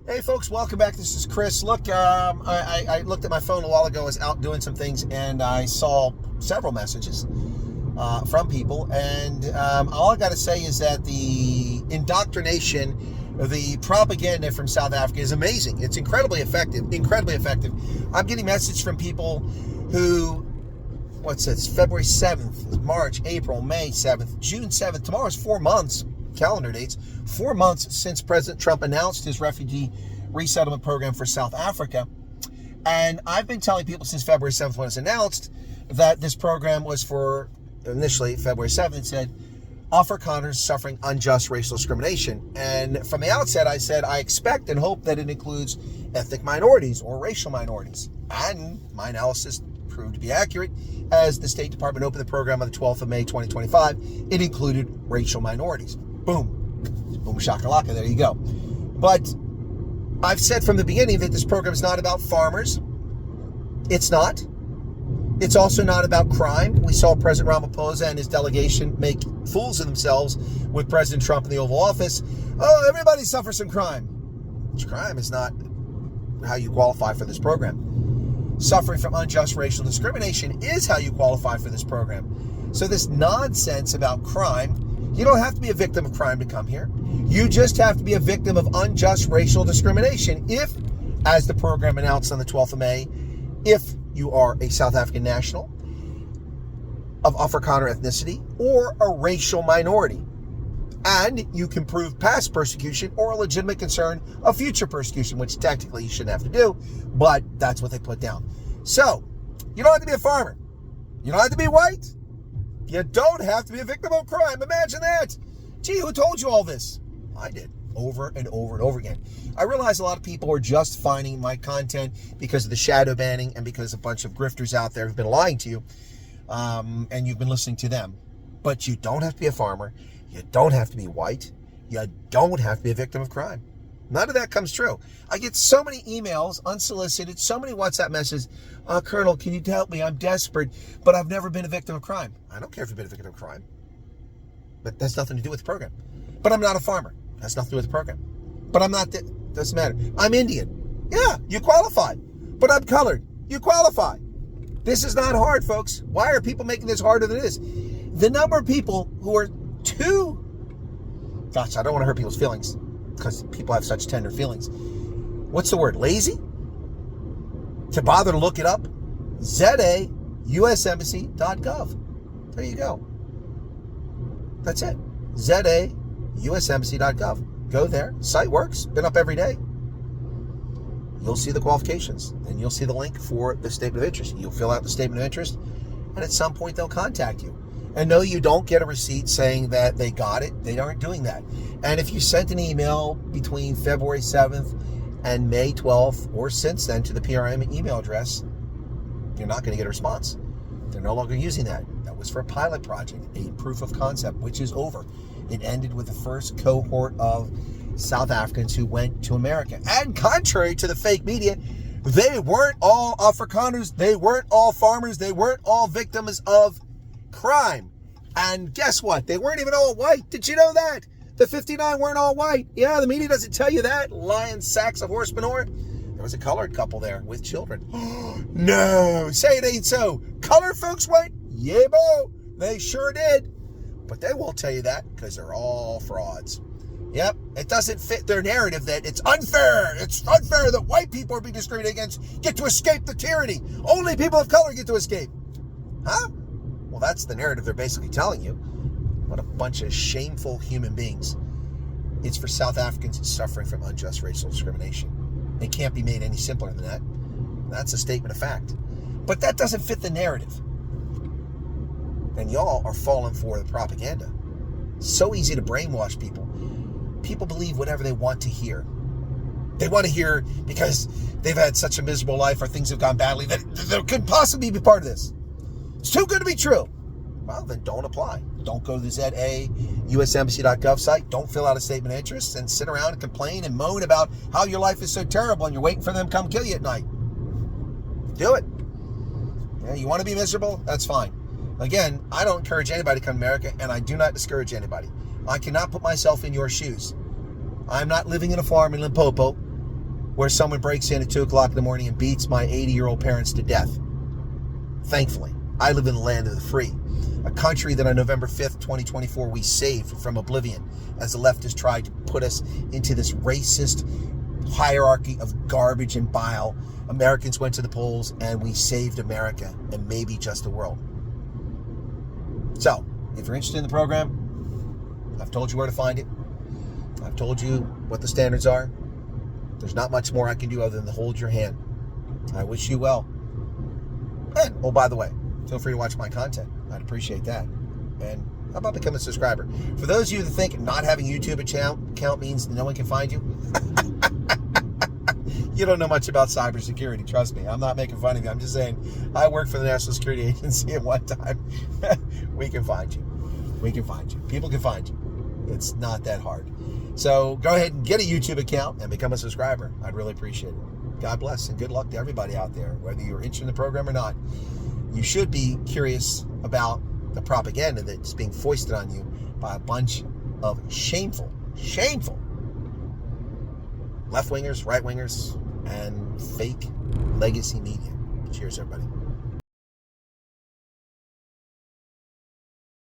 Hey folks, welcome back. This is Chris. Look, I looked at my phone a while ago. I was out doing some things and I saw several messages from people. And all I got to say is that the indoctrination, the propaganda from South Africa is amazing. It's incredibly effective, incredibly effective. I'm getting messages from people who, what's this, February 7th, March, April, May 7th, June 7th. Tomorrow's 4 months. Calendar dates, 4 months since President Trump announced his refugee resettlement program for South Africa. And I've been telling people since February 7th when it was announced that this program was for, initially February 7th, said Afrikaners suffering unjust racial discrimination. And from the outset, I said I expect and hope that it includes ethnic minorities or racial minorities. And my analysis proved to be accurate. As the State Department opened the program on the 12th of May, 2025, it included racial minorities. Boom. Boom shakalaka, there you go. But I've said from the beginning that this program is not about farmers. It's not. It's also not about crime. We saw President Ramaphosa and his delegation make fools of themselves with President Trump in the Oval Office. Oh, everybody suffers from crime. Crime is not how you qualify for this program. Suffering from unjust racial discrimination is how you qualify for this program. So this nonsense about crime, you don't have to be a victim of crime to come here. You just have to be a victim of unjust racial discrimination if, as the program announced on the 12th of May, if you are a South African national of Afrikaner ethnicity or a racial minority. And you can prove past persecution or a legitimate concern of future persecution, which technically you shouldn't have to do, but that's what they put down. So, you don't have to be a farmer. You don't have to be white. You don't have to be a victim of crime. Imagine that. Gee, who told you all this? I did, over and over and over again. I realize a lot of people are just finding my content because of the shadow banning and because a bunch of grifters out there have been lying to you, and you've been listening to them. But you don't have to be a farmer. You don't have to be white. You don't have to be a victim of crime. None of that comes true. I get so many emails, unsolicited, so many WhatsApp messages. Colonel, can you help me? I'm desperate, but I've never been a victim of crime. I don't care if you've been a victim of crime. But that's nothing to do with the program. But I'm not a farmer. That's nothing to do with the program. But I'm not, doesn't matter. I'm Indian. Yeah, you qualify. But I'm colored. You qualify. This is not hard, folks. Why are people making this harder than it is? The number of people who are gosh, I don't want to hurt people's feelings because people have such tender feelings. What's the word? Lazy? To bother to look it up? zaUSembassy.gov. There you go. That's it. zaUSembassy.gov. Go there. Site works. Been up every day. You'll see the qualifications. Then you'll see the link for the statement of interest. You'll fill out the statement of interest, and at some point they'll contact you. And no, you don't get a receipt saying that they got it. They aren't doing that. And if you sent an email between February 7th and May 12th, or since then, to the PRM email address, you're not going to get a response. They're no longer using that. That was for a pilot project, a proof of concept, which is over. It ended with the first cohort of South Africans who went to America. And contrary to the fake media, they weren't all Afrikaners. They weren't all farmers. They weren't all victims of crime. And guess what? They weren't even all white. Did you know that? The 59 weren't all white. Yeah, the media doesn't tell you that. Lying sacks of horse manure. There was a colored couple there with children. No, say it ain't so. Colored folks white? Yeah, bo. They sure did. But they won't tell you that because they're all frauds. Yep, it doesn't fit their narrative that it's unfair. It's unfair that white people are being discriminated against, get to escape the tyranny. Only people of color get to escape. Huh? Well, that's the narrative they're basically telling you. What a bunch of shameful human beings. It's for South Africans suffering from unjust racial discrimination. It can't be made any simpler than that. That's a statement of fact. But that doesn't fit the narrative. And y'all are falling for the propaganda. So easy to brainwash people. People believe whatever they want to hear. They want to hear because they've had such a miserable life or things have gone badly that they could possibly be part of this. It's too good to be true. Well, then don't apply. Don't go to the zaUSembassy.gov site. Don't fill out a statement of interest and sit around and complain and moan about how your life is so terrible and you're waiting for them to come kill you at night. Do it. Yeah, you want to be miserable? That's fine. Again, I don't encourage anybody to come to America, and I do not discourage anybody. I cannot put myself in your shoes. I'm not living in a farm in Limpopo. where someone breaks in at 2 o'clock in the morning and beats my 80-year-old parents to death. Thankfully, I live in the land of the free, a country that on November 5th, 2024, we saved from oblivion as the leftists tried to put us into this racist hierarchy of garbage and bile. Americans went to the polls and we saved America and maybe just the world. So, if you're interested in the program, I've told you where to find it. I've told you what the standards are. There's not much more I can do other than to hold your hand. I wish you well. And, oh, by the way, feel free to watch my content. I'd appreciate that. And how about becoming a subscriber? For those of you that think not having a YouTube account means no one can find you, you don't know much about cybersecurity. Trust me. I'm not making fun of you. I'm just saying I worked for the National Security Agency at one time. We can find you. We can find you. People can find you. It's not that hard. So go ahead and get a YouTube account and become a subscriber. I'd really appreciate it. God bless and good luck to everybody out there, whether you're interested in the program or not. You should be curious about the propaganda that's being foisted on you by a bunch of shameful left-wingers, right-wingers, and fake legacy media. Cheers, everybody.